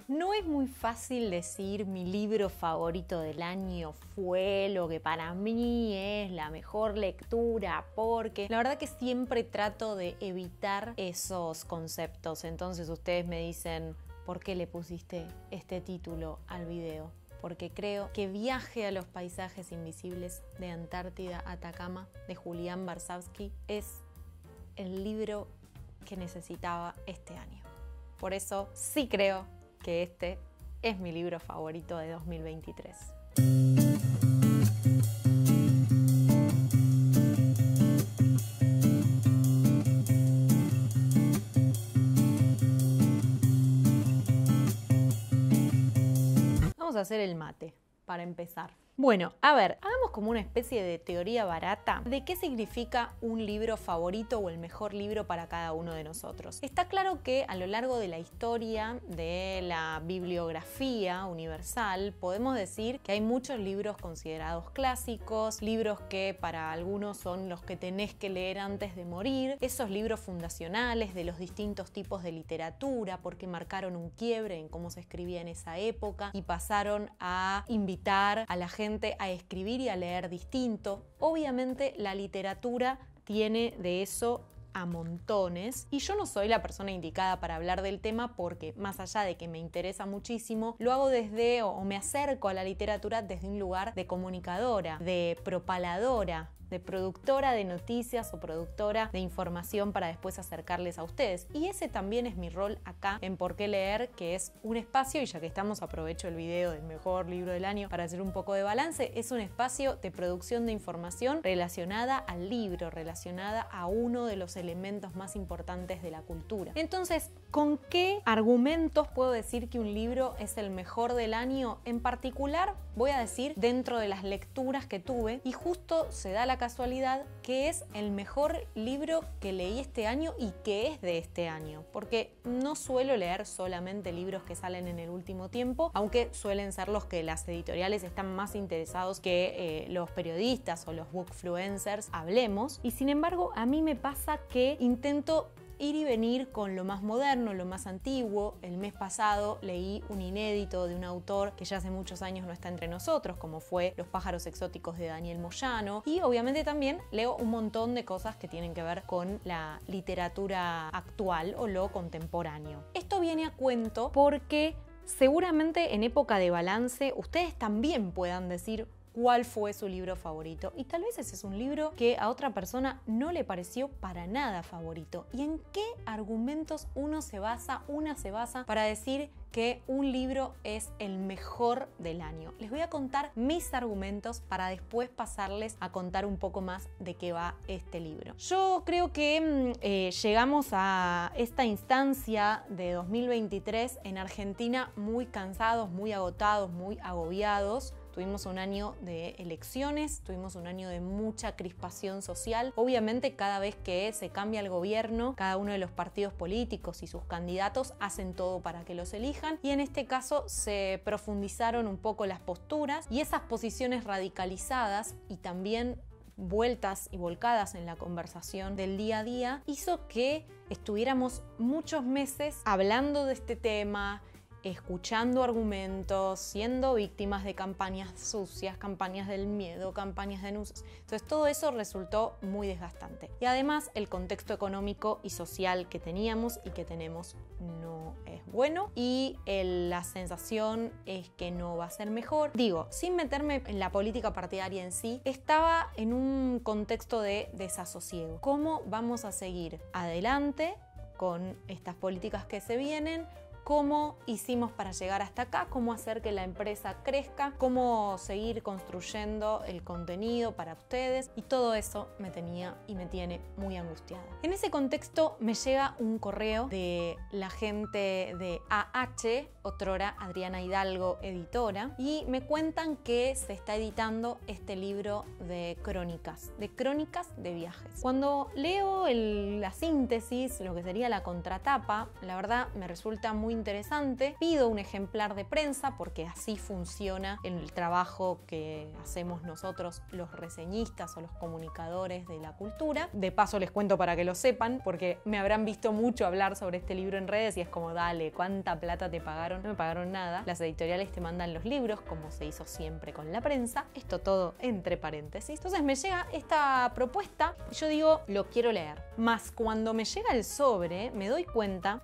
No es muy fácil decir mi libro favorito del año fue lo que para mí es la mejor lectura, porque la verdad que siempre trato de evitar esos conceptos. Entonces ustedes me dicen, ¿por qué le pusiste este título al video? Porque creo que Viaje a los paisajes invisibles de Antártida a Atacama de Julián Barsavsky es el libro que necesitaba este año. Por eso sí creo que este es mi libro favorito de 2023. Vamos a hacer el mate para empezar. Bueno, a ver, hagamos como una especie de teoría barata de qué significa un libro favorito o el mejor libro para cada uno de nosotros. Está claro que a lo largo de la historia de la bibliografía universal podemos decir que hay muchos libros considerados clásicos, libros que para algunos son los que tenés que leer antes de morir, esos libros fundacionales de los distintos tipos de literatura porque marcaron un quiebre en cómo se escribía en esa época y pasaron a invitar a la gente a escribir y a leer distinto. Obviamente la literatura tiene de eso a montones y yo no soy la persona indicada para hablar del tema porque más allá de que me interesa muchísimo, lo hago desde o me acerco a la literatura desde un lugar de comunicadora, de propaladora, de productora de noticias o productora de información para después acercarles a ustedes. Y ese también es mi rol acá en Por qué leer, que es un espacio, y ya que estamos aprovecho el video del mejor libro del año para hacer un poco de balance, es un espacio de producción de información relacionada al libro, relacionada a uno de los elementos más importantes de la cultura. Entonces, ¿con qué argumentos puedo decir que un libro es el mejor del año? En particular, voy a decir dentro de las lecturas que tuve, y justo se da la casualidad que es el mejor libro que leí este año y que es de este año, porque no suelo leer solamente libros que salen en el último tiempo, aunque suelen ser los que las editoriales están más interesados que los periodistas o los bookfluencers hablemos, y sin embargo a mí me pasa que intento ir y venir con lo más moderno, lo más antiguo. El mes pasado leí un inédito de un autor que ya hace muchos años no está entre nosotros, como fue Los pájaros exóticos de Daniel Moyano, y obviamente también leo un montón de cosas que tienen que ver con la literatura actual o lo contemporáneo. Esto viene a cuento porque seguramente en época de balance ustedes también puedan decir cuál fue su libro favorito, y tal vez ese es un libro que a otra persona no le pareció para nada favorito. ¿Y en qué argumentos una se basa para decir que un libro es el mejor del año? Les voy a contar mis argumentos para después pasarles a contar un poco más de qué va este libro. Yo creo que llegamos a esta instancia de 2023 en Argentina muy cansados, muy agotados, muy agobiados. Tuvimos un año de elecciones, tuvimos un año de mucha crispación social. Obviamente cada vez que se cambia el gobierno, cada uno de los partidos políticos y sus candidatos hacen todo para que los elijan, y en este caso se profundizaron un poco las posturas y esas posiciones radicalizadas y también vueltas y volcadas en la conversación del día a día hizo que estuviéramos muchos meses hablando de este tema, escuchando argumentos, siendo víctimas de campañas sucias, campañas del miedo, campañas de denuncias. Entonces todo eso resultó muy desgastante. Y además el contexto económico y social que teníamos y que tenemos no es bueno, y la sensación es que no va a ser mejor. Digo, sin meterme en la política partidaria en sí, estaba en un contexto de desasosiego. ¿Cómo vamos a seguir adelante con estas políticas que se vienen? ¿Cómo hicimos para llegar hasta acá? ¿Cómo hacer que la empresa crezca? ¿Cómo seguir construyendo el contenido para ustedes? Y todo eso me tenía y me tiene muy angustiada. En ese contexto me llega un correo de la gente de AH, otrora Adriana Hidalgo, editora, y me cuentan que se está editando este libro de crónicas de viajes. Cuando leo la síntesis, lo que sería la contratapa, la verdad me resulta muy interesante. Pido un ejemplar de prensa porque así funciona el trabajo que hacemos nosotros los reseñistas o los comunicadores de la cultura. De paso les cuento para que lo sepan, porque me habrán visto mucho hablar sobre este libro en redes y es como, dale, ¿cuánta plata te pagaron? No me pagaron nada. Las editoriales te mandan los libros, como se hizo siempre con la prensa. Esto todo entre paréntesis. Entonces me llega esta propuesta y yo digo, lo quiero leer. Más cuando me llega el sobre, me doy cuenta...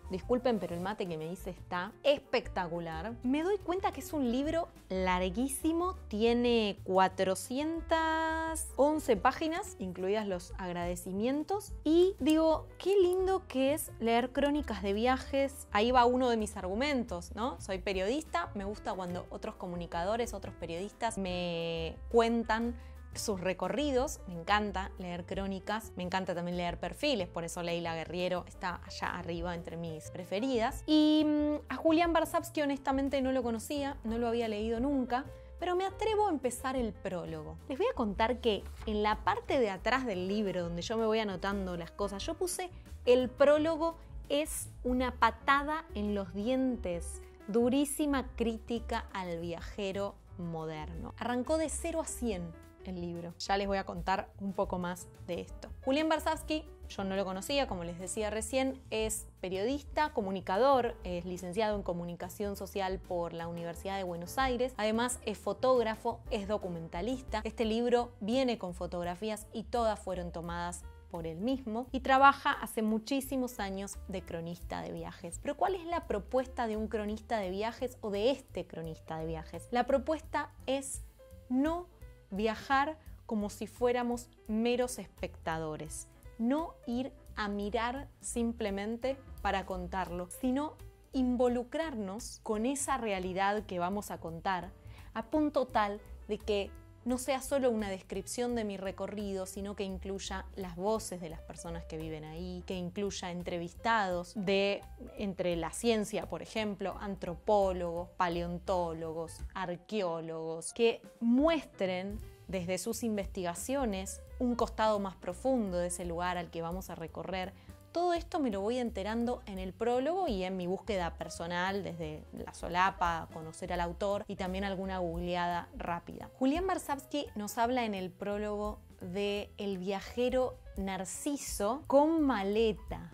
Disculpen, pero el mate que me hice está espectacular. Me doy cuenta que es un libro larguísimo, tiene 411 páginas, incluidas los agradecimientos. Y digo, qué lindo que es leer crónicas de viajes. Ahí va uno de mis argumentos, ¿no? Soy periodista, me gusta cuando otros comunicadores, otros periodistas me cuentan sus recorridos. Me encanta leer crónicas, me encanta también leer perfiles, por eso Leila Guerriero está allá arriba entre mis preferidas. Y a Julián Barsavsky honestamente no lo conocía, no lo había leído nunca, pero me atrevo a empezar el prólogo. Les voy a contar que en la parte de atrás del libro, donde yo me voy anotando las cosas, yo puse: el prólogo es una patada en los dientes, durísima crítica al viajero moderno. Arrancó de 0 a 100 el libro. Ya les voy a contar un poco más de esto. Julián Barsavsky, yo no lo conocía, como les decía recién, es periodista, comunicador, es licenciado en Comunicación Social por la Universidad de Buenos Aires. Además es fotógrafo, es documentalista. Este libro viene con fotografías y todas fueron tomadas por él mismo, y trabaja hace muchísimos años de cronista de viajes. Pero ¿cuál es la propuesta de un cronista de viajes o de este cronista de viajes? La propuesta es no viajar como si fuéramos meros espectadores, no ir a mirar simplemente para contarlo, sino involucrarnos con esa realidad que vamos a contar, a punto tal de que no sea solo una descripción de mi recorrido, sino que incluya las voces de las personas que viven ahí, que incluya entrevistados de entre la ciencia, por ejemplo, antropólogos, paleontólogos, arqueólogos, que muestren desde sus investigaciones un costado más profundo de ese lugar al que vamos a recorrer. Todo esto me lo voy enterando en el prólogo y en mi búsqueda personal, desde la solapa, conocer al autor y también alguna googleada rápida. Julián Barsavsky nos habla en el prólogo de el viajero narciso con maleta.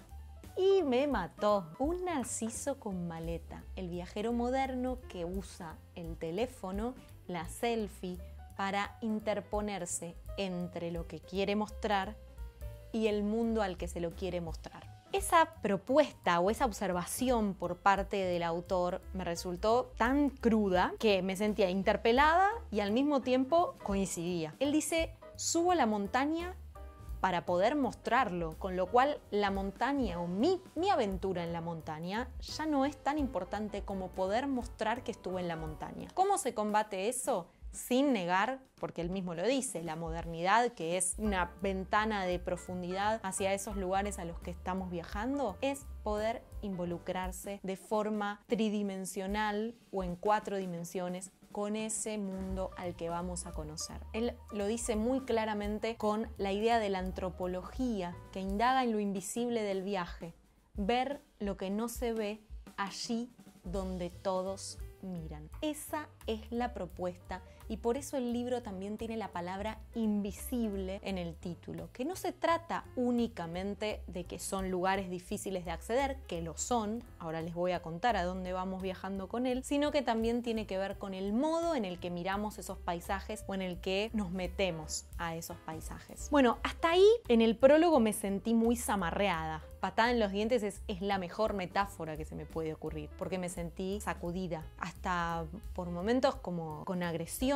Y me mató. Un narciso con maleta. El viajero moderno que usa el teléfono, la selfie, para interponerse entre lo que quiere mostrar y el mundo al que se lo quiere mostrar. Esa propuesta o esa observación por parte del autor me resultó tan cruda que me sentía interpelada y al mismo tiempo coincidía. Él dice, subo a la montaña para poder mostrarlo, con lo cual la montaña o mi aventura en la montaña ya no es tan importante como poder mostrar que estuve en la montaña. ¿Cómo se combate eso? Sin negar, porque él mismo lo dice, la modernidad, que es una ventana de profundidad hacia esos lugares a los que estamos viajando, es poder involucrarse de forma tridimensional o en 4 dimensiones con ese mundo al que vamos a conocer. Él lo dice muy claramente con la idea de la antropología, que indaga en lo invisible del viaje, ver lo que no se ve allí donde todos miran. Esa es la propuesta y por eso el libro también tiene la palabra invisible en el título, que no se trata únicamente de que son lugares difíciles de acceder, que lo son, ahora les voy a contar a dónde vamos viajando con él, sino que también tiene que ver con el modo en el que miramos esos paisajes o en el que nos metemos a esos paisajes. Bueno, hasta ahí en el prólogo me sentí muy zamarreada. Patada en los dientes es la mejor metáfora que se me puede ocurrir, porque me sentí sacudida, hasta por momentos como con agresión.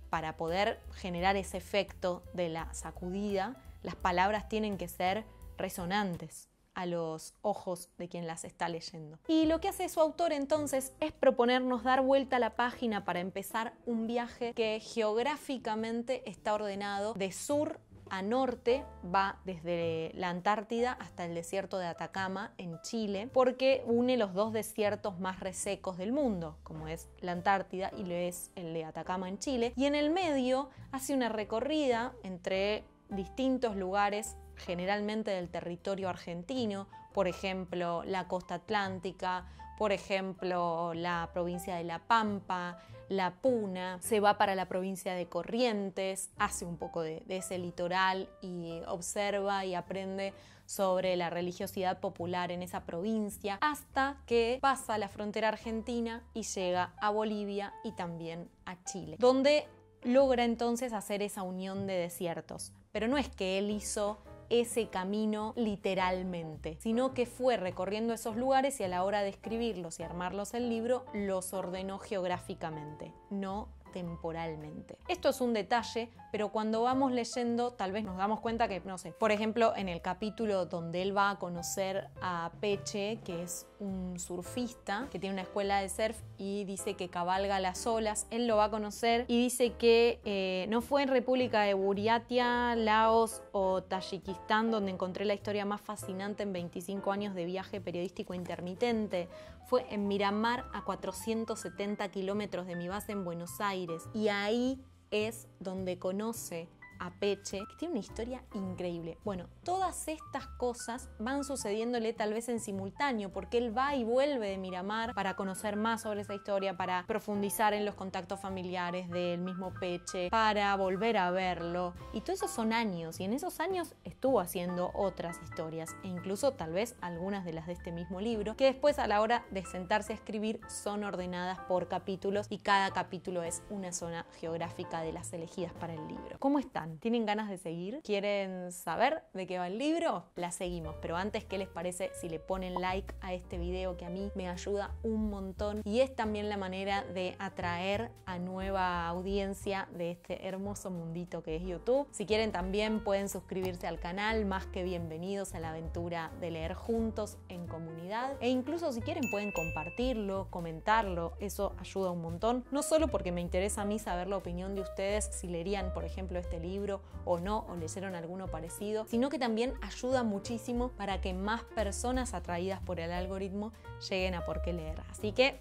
Para poder generar ese efecto de la sacudida, las palabras tienen que ser resonantes a los ojos de quien las está leyendo. Y lo que hace su autor entonces es proponernos dar vuelta a la página para empezar un viaje que geográficamente está ordenado de sur a norte, va desde la Antártida hasta el desierto de Atacama en Chile, porque une los 2 desiertos más resecos del mundo, como es la Antártida y lo es el de Atacama en Chile, y en el medio hace una recorrida entre distintos lugares generalmente del territorio argentino, por ejemplo, la costa atlántica, por ejemplo, la provincia de La Pampa, La Puna, se va para la provincia de Corrientes, hace un poco de ese litoral y observa y aprende sobre la religiosidad popular en esa provincia, hasta que pasa la frontera argentina y llega a Bolivia y también a Chile, donde logra entonces hacer esa unión de desiertos. Pero no es que él hizo ese camino literalmente, sino que fue recorriendo esos lugares y a la hora de escribirlos y armarlos el libro, los ordenó geográficamente, no temporalmente. Esto es un detalle, pero cuando vamos leyendo tal vez nos damos cuenta que, no sé, por ejemplo, en el capítulo donde él va a conocer a Peche, que es un surfista que tiene una escuela de surf y dice que cabalga las olas, él lo va a conocer y dice que no fue en República de Buriatia, Laos o Tayikistán donde encontré la historia más fascinante en 25 años de viaje periodístico intermitente. Fue en Miramar, a 470 kilómetros de mi base en Buenos Aires, y ahí es donde conoce a Peche, que tiene una historia increíble. Bueno, todas estas cosas van sucediéndole tal vez en simultáneo, porque él va y vuelve de Miramar para conocer más sobre esa historia, para profundizar en los contactos familiares del mismo Peche, para volver a verlo. Y todo eso son años, y en esos años estuvo haciendo otras historias, e incluso tal vez algunas de las de este mismo libro, que después a la hora de sentarse a escribir son ordenadas por capítulos, y cada capítulo es una zona geográfica de las elegidas para el libro. ¿Cómo están? ¿Tienen ganas de seguir? ¿Quieren saber de qué va el libro? La seguimos, pero antes, ¿qué les parece si le ponen like a este video, que a mí me ayuda un montón y es también la manera de atraer a nueva audiencia de este hermoso mundito que es YouTube? Si quieren también pueden suscribirse al canal, más que bienvenidos a la aventura de leer juntos en comunidad, e incluso si quieren pueden compartirlo, comentarlo, eso ayuda un montón, no solo porque me interesa a mí saber la opinión de ustedes si leerían por ejemplo este libro o no, o leyeron alguno parecido, sino que también ayuda muchísimo para que más personas atraídas por el algoritmo lleguen a por qué leer. Así que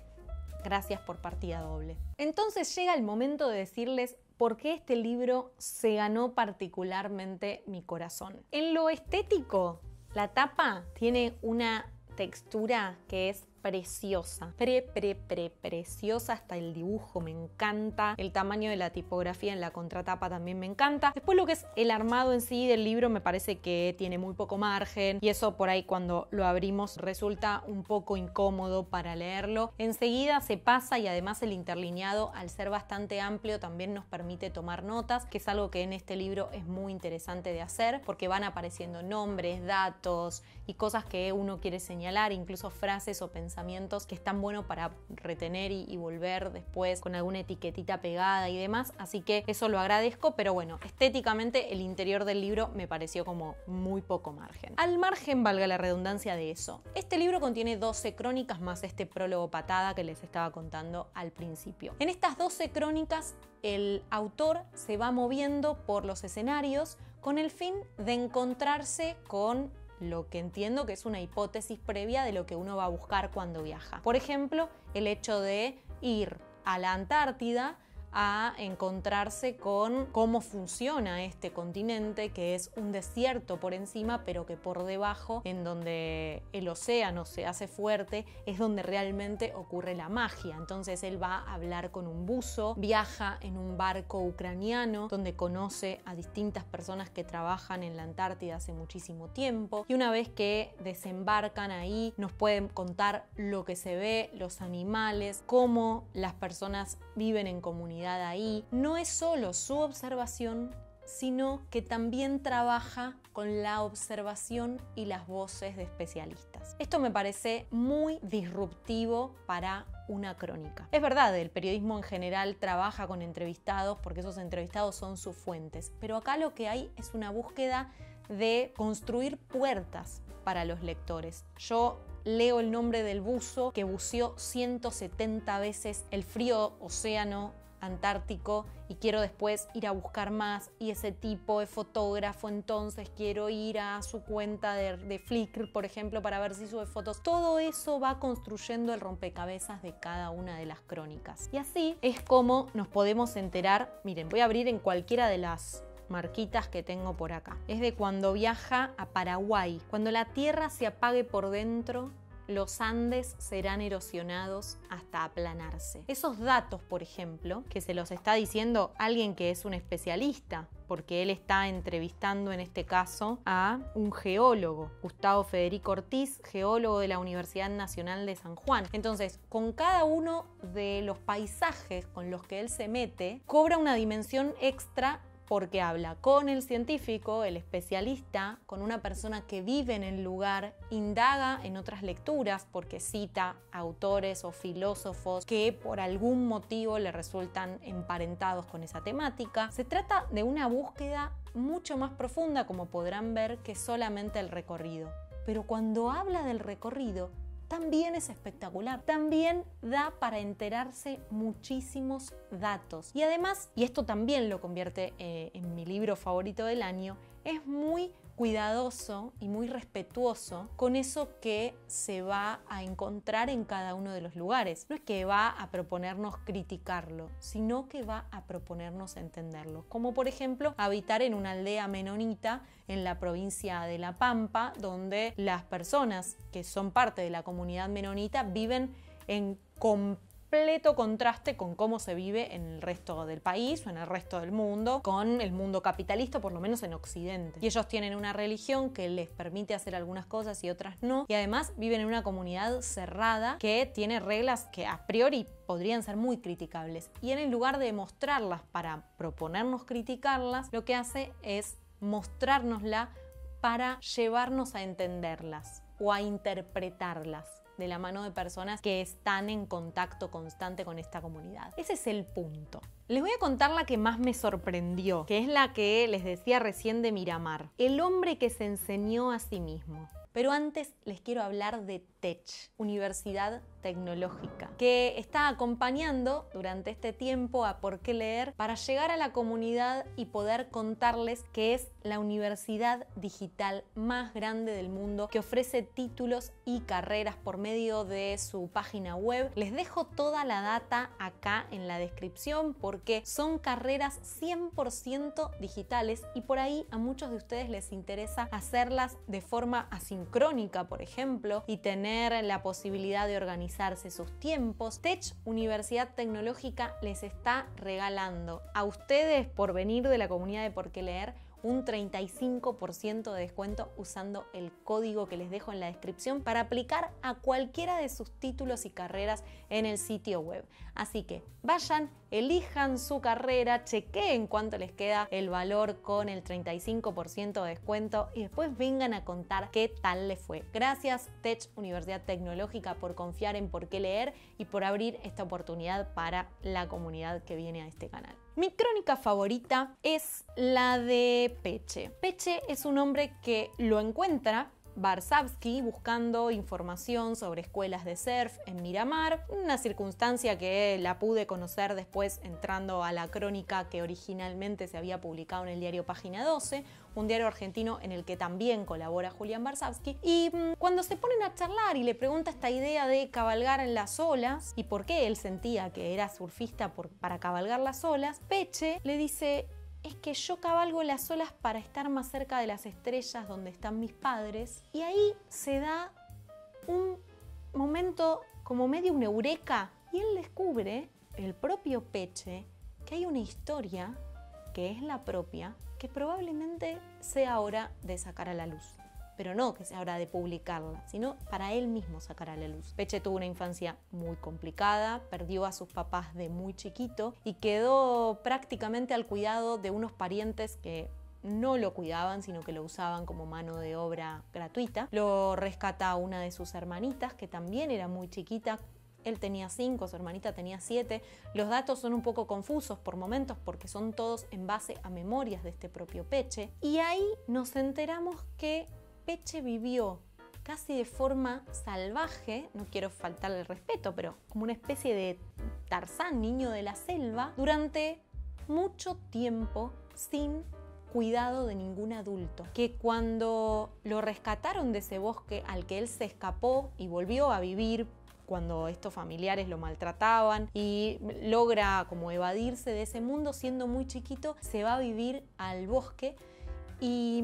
gracias por partida doble. Entonces llega el momento de decirles por qué este libro se ganó particularmente mi corazón. En lo estético, la tapa tiene una textura que es preciosa, preciosa, hasta el dibujo me encanta, el tamaño de la tipografía en la contratapa también me encanta. Después lo que es el armado en sí del libro me parece que tiene muy poco margen y eso por ahí cuando lo abrimos resulta un poco incómodo para leerlo. Enseguida se pasa y además el interlineado, al ser bastante amplio, también nos permite tomar notas, que es algo que en este libro es muy interesante de hacer porque van apareciendo nombres, datos y cosas que uno quiere señalar, incluso frases o pensamientos que están buenos para retener y volver después con alguna etiquetita pegada y demás, así que eso lo agradezco, pero bueno, estéticamente el interior del libro me pareció como muy poco margen. Al margen, valga la redundancia de eso, este libro contiene 12 crónicas más este prólogo patada que les estaba contando al principio. En estas 12 crónicas el autor se va moviendo por los escenarios con el fin de encontrarse con lo que entiendo que es una hipótesis previa de lo que uno va a buscar cuando viaja. Por ejemplo, el hecho de ir a la Antártida a encontrarse con cómo funciona este continente, que es un desierto por encima, pero que por debajo, en donde el océano se hace fuerte, es donde realmente ocurre la magia. Entonces él va a hablar con un buzo, viaja en un barco ucraniano, donde conoce a distintas personas que trabajan en la Antártida hace muchísimo tiempo, y una vez que desembarcan ahí, nos pueden contar lo que se ve, los animales, cómo las personas viven en comunidad ahí. No es solo su observación, sino que también trabaja con la observación y las voces de especialistas. Esto me parece muy disruptivo para una crónica. Es verdad, el periodismo en general trabaja con entrevistados porque esos entrevistados son sus fuentes, pero acá lo que hay es una búsqueda de construir puertas para los lectores. Yo leo el nombre del buzo que buceó 170 veces el frío océano Antártico y quiero después ir a buscar más, y ese tipo es fotógrafo, entonces quiero ir a su cuenta de Flickr, por ejemplo, para ver si sube fotos. Todo eso va construyendo el rompecabezas de cada una de las crónicas. Y así es como nos podemos enterar. Miren, voy a abrir en cualquiera de las marquitas que tengo por acá. Es de cuando viaja a Paraguay. Cuando la tierra se apague por dentro, los Andes serán erosionados hasta aplanarse. Esos datos, por ejemplo, que se los está diciendo alguien que es un especialista, porque él está entrevistando en este caso a un geólogo, Gustavo Federico Ortiz, geólogo de la Universidad Nacional de San Juan. Entonces, con cada uno de los paisajes con los que él se mete, cobra una dimensión extra porque habla con el científico, el especialista, con una persona que vive en el lugar, indaga en otras lecturas porque cita autores o filósofos que por algún motivo le resultan emparentados con esa temática. Se trata de una búsqueda mucho más profunda, como podrán ver, que solamente el recorrido. Pero cuando habla del recorrido, también es espectacular, también da para enterarse muchísimos datos. Y además, y esto también lo convierte en mi libro favorito del año, es muy cuidadoso y muy respetuoso con eso que se va a encontrar en cada uno de los lugares. No es que va a proponernos criticarlo, sino que va a proponernos entenderlo. Como por ejemplo, habitar en una aldea menonita en la provincia de La Pampa, donde las personas que son parte de la comunidad menonita viven en completo contraste con cómo se vive en el resto del país o en el resto del mundo, con el mundo capitalista, por lo menos en Occidente. Y ellos tienen una religión que les permite hacer algunas cosas y otras no, y además viven en una comunidad cerrada que tiene reglas que a priori podrían ser muy criticables. Y en lugar de mostrarlas para proponernos criticarlas, lo que hace es mostrárnosla para llevarnos a entenderlas o a interpretarlas de la mano de personas que están en contacto constante con esta comunidad. Ese es el punto. Les voy a contar la que más me sorprendió, que es la que les decía recién de Miramar. El hombre que se enseñó a sí mismo. Pero antes les quiero hablar de TEC, Universidad Tecnológica, que está acompañando durante este tiempo a Por qué leer para llegar a la comunidad y poder contarles que es la universidad digital más grande del mundo, que ofrece títulos y carreras por medio de su página web. Les dejo toda la data acá en la descripción porque son carreras 100% digitales y por ahí a muchos de ustedes les interesa hacerlas de forma asincrónica, por ejemplo, y tener la posibilidad de organizarse sus tiempos. TEC, Universidad Tecnológica, les está regalando a ustedes, por venir de la comunidad de Por qué leer, un 35% de descuento usando el código que les dejo en la descripción para aplicar a cualquiera de sus títulos y carreras en el sitio web. Así que vayan, elijan su carrera, chequeen cuánto les queda el valor con el 35% de descuento y después vengan a contar qué tal les fue. Gracias TEC, Universidad Tecnológica, por confiar en Por qué leer y por abrir esta oportunidad para la comunidad que viene a este canal. Mi crónica favorita es la de Peche. Peche es un hombre que lo encuentra Varsavsky buscando información sobre escuelas de surf en Miramar, una circunstancia que la pude conocer después entrando a la crónica que originalmente se había publicado en el diario Página 12, un diario argentino en el que también colabora Julián Varsavsky. Y cuando se ponen a charlar y le pregunta esta idea de cabalgar en las olas y por qué él sentía que era surfista para cabalgar las olas, Peche le dice: es que yo cabalgo las olas para estar más cerca de las estrellas donde están mis padres. Y ahí se da un momento como medio un eureka y él descubre, el propio Peche, que hay una historia que es la propia, que probablemente sea hora de sacar a la luz. Pero no que sea hora de publicarla, sino para él mismo sacar a la luz. Peche tuvo una infancia muy complicada, perdió a sus papás de muy chiquito y quedó prácticamente al cuidado de unos parientes que no lo cuidaban, sino que lo usaban como mano de obra gratuita. Lo rescata una de sus hermanitas, que también era muy chiquita. Él tenía 5, su hermanita tenía 7. Los datos son un poco confusos por momentos porque son todos en base a memorias de este propio Peche. Y ahí nos enteramos que Peche vivió casi de forma salvaje, no quiero faltarle el respeto, pero como una especie de Tarzán, niño de la selva, durante mucho tiempo sin cuidado de ningún adulto. Que cuando lo rescataron de ese bosque al que él se escapó y volvió a vivir cuando estos familiares lo maltrataban, y logra como evadirse de ese mundo. Siendo muy chiquito se va a vivir al bosque y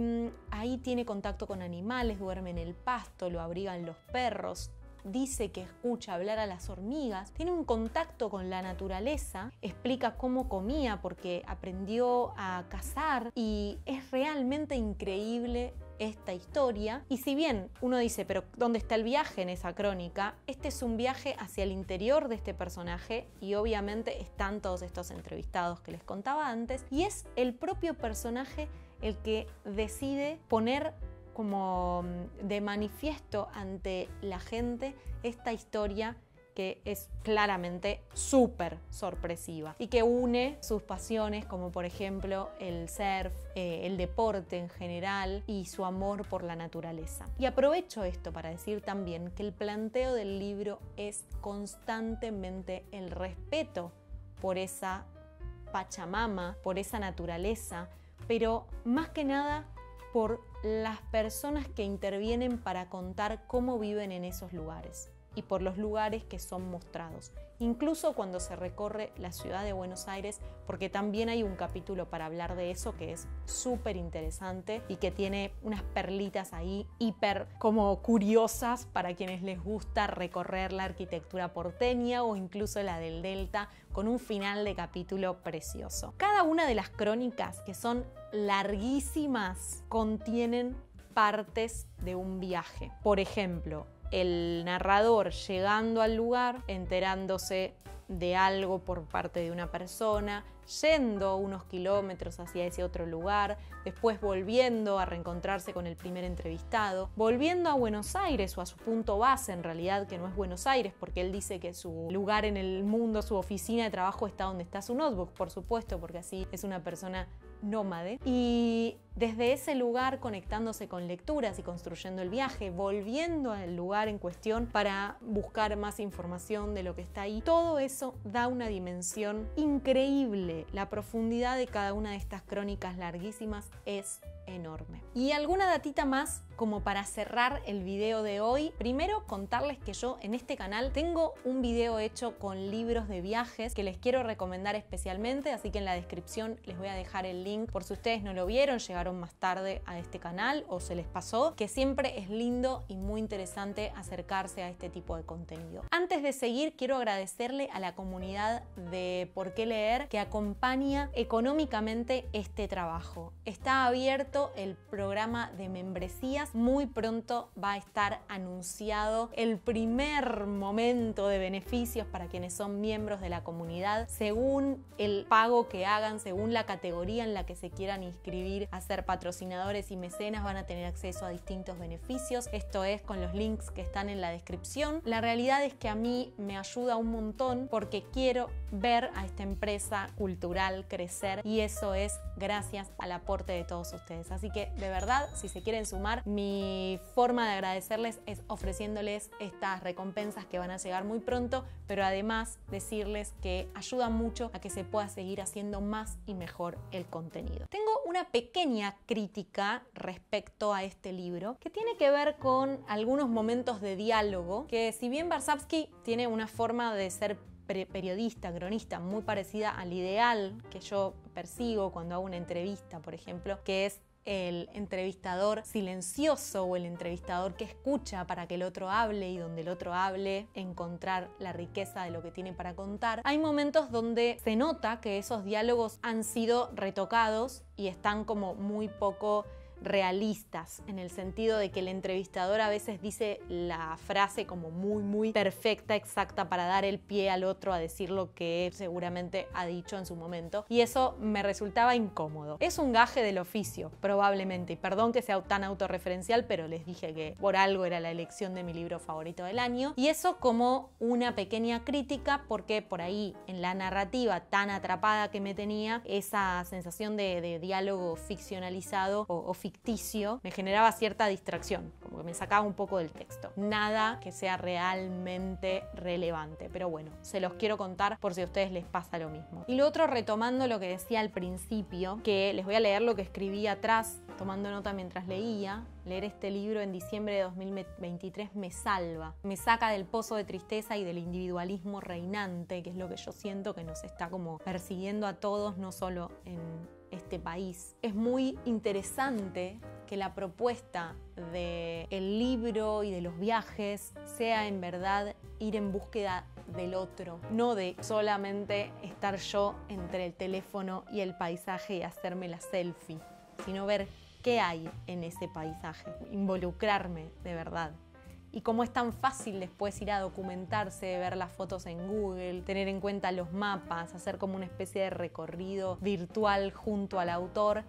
ahí tiene contacto con animales, duerme en el pasto, lo abrigan los perros. Dice que escucha hablar a las hormigas, tiene un contacto con la naturaleza, explica cómo comía porque aprendió a cazar, y es realmente increíble esta historia. Y si bien uno dice, pero ¿dónde está el viaje en esa crónica? Este es un viaje hacia el interior de este personaje, y obviamente están todos estos entrevistados que les contaba antes, y es el propio personaje el que decide poner como de manifiesto ante la gente esta historia que es claramente súper sorpresiva y que une sus pasiones, como por ejemplo el surf, el deporte en general y su amor por la naturaleza. Y aprovecho esto para decir también que el planteo del libro es constantemente el respeto por esa Pachamama, por esa naturaleza, pero más que nada por las personas que intervienen para contar cómo viven en esos lugares y por los lugares que son mostrados, incluso cuando se recorre la ciudad de Buenos Aires, porque también hay un capítulo para hablar de eso que es súper interesante y que tiene unas perlitas ahí hiper como curiosas para quienes les gusta recorrer la arquitectura porteña o incluso la del Delta, con un final de capítulo precioso. Cada una de las crónicas, que son larguísimas, contienen partes de un viaje. Por ejemplo, el narrador llegando al lugar, enterándose de algo por parte de una persona, yendo unos kilómetros hacia ese otro lugar, después volviendo a reencontrarse con el primer entrevistado, volviendo a Buenos Aires o a su punto base, en realidad que no es Buenos Aires, porque él dice que su lugar en el mundo, su oficina de trabajo está donde está su notebook, por supuesto, porque así es una persona nómade, y desde ese lugar conectándose con lecturas y construyendo el viaje, volviendo al lugar en cuestión para buscar más información de lo que está ahí. Todo eso da una dimensión increíble. La profundidad de cada una de estas crónicas larguísimas es enorme. Y alguna datita más como para cerrar el video de hoy. Primero, contarles que yo en este canal tengo un video hecho con libros de viajes que les quiero recomendar especialmente, así que en la descripción les voy a dejar el link por si ustedes no lo vieron, llegaron más tarde a este canal o se les pasó, que siempre es lindo y muy interesante acercarse a este tipo de contenido. Antes de seguir, quiero agradecerle a la comunidad de Por qué leer que acompaña económicamente este trabajo. Está abierto el programa de membresías. Muy pronto va a estar anunciado el primer momento de beneficios para quienes son miembros de la comunidad. Según el pago que hagan, según la categoría en la que se quieran inscribir a ser patrocinadores y mecenas, van a tener acceso a distintos beneficios. Esto es con los links que están en la descripción. La realidad es que a mí me ayuda un montón porque quiero ver a esta empresa cultural crecer, y eso es gracias al aporte de todos ustedes. Así que de verdad, si se quieren sumar, mi forma de agradecerles es ofreciéndoles estas recompensas que van a llegar muy pronto, pero además decirles que ayudan mucho a que se pueda seguir haciendo más y mejor el contenido. Tengo una pequeña crítica respecto a este libro que tiene que ver con algunos momentos de diálogo que, si bien Warshawski tiene una forma de ser periodista, cronista muy parecida al ideal que yo persigo cuando hago una entrevista, por ejemplo, que es el entrevistador silencioso o el entrevistador que escucha para que el otro hable y donde el otro hable encontrar la riqueza de lo que tiene para contar. Hay momentos donde se nota que esos diálogos han sido retocados y están como muy poco realistas, en el sentido de que el entrevistador a veces dice la frase como muy perfecta, exacta, para dar el pie al otro a decir lo que seguramente ha dicho en su momento, y eso me resultaba incómodo. Es un gaje del oficio, probablemente, y perdón que sea tan autorreferencial, pero les dije que por algo era la elección de mi libro favorito del año, y eso como una pequeña crítica, porque por ahí en la narrativa tan atrapada que me tenía, esa sensación de diálogo ficcionalizado o ficticio ficticio me generaba cierta distracción, como que me sacaba un poco del texto. Nada que sea realmente relevante, pero bueno, se los quiero contar por si a ustedes les pasa lo mismo. Y lo otro, retomando lo que decía al principio, que les voy a leer lo que escribí atrás, tomando nota mientras leía. Leer este libro en diciembre de 2023 me salva, me saca del pozo de tristeza y del individualismo reinante, que es lo que yo siento que nos está como persiguiendo a todos, no solo en este país. Es muy interesante que la propuesta del libro y de los viajes sea en verdad ir en búsqueda del otro, no de solamente estar yo entre el teléfono y el paisaje y hacerme la selfie, sino ver qué hay en ese paisaje, involucrarme de verdad. Y cómo es tan fácil después ir a documentarse, ver las fotos en Google, tener en cuenta los mapas, hacer como una especie de recorrido virtual junto al autor.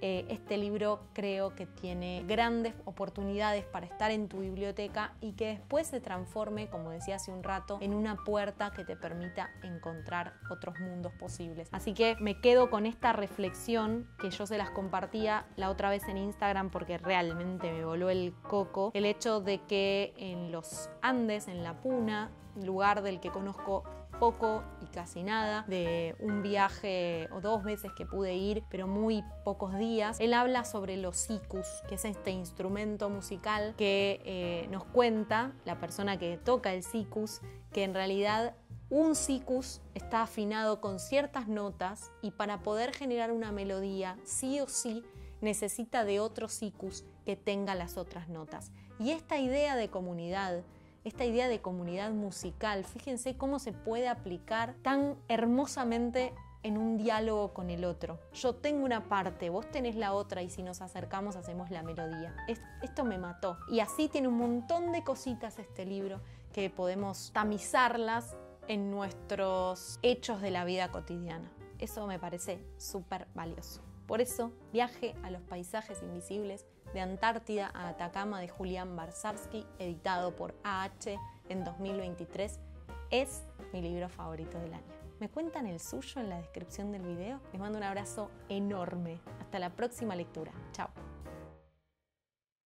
Este libro creo que tiene grandes oportunidades para estar en tu biblioteca y que después se transforme, como decía hace un rato, en una puerta que te permita encontrar otros mundos posibles. Así que me quedo con esta reflexión que yo se las compartía la otra vez en Instagram porque realmente me voló el coco. El hecho de que en los Andes, en la Puna, lugar del que conozco poco y casi nada, de un viaje o 2 veces que pude ir, pero muy pocos días. Él habla sobre los sikus, que es este instrumento musical que nos cuenta la persona que toca el sikus, que en realidad un sikus está afinado con ciertas notas y para poder generar una melodía, sí o sí, necesita de otro sikus que tenga las otras notas. Y esta idea de comunidad, esta idea de comunidad musical, fíjense cómo se puede aplicar tan hermosamente en un diálogo con el otro. Yo tengo una parte, vos tenés la otra y si nos acercamos hacemos la melodía. Esto me mató. Y así tiene un montón de cositas este libro que podemos tamizarlas en nuestros hechos de la vida cotidiana. Eso me parece súper valioso. Por eso, Viaje a los paisajes invisibles, de Antártida a Atacama, de Julián Barsavsky, editado por AH en 2023, es mi libro favorito del año. ¿Me cuentan el suyo en la descripción del video? Les mando un abrazo enorme. Hasta la próxima lectura. Chao.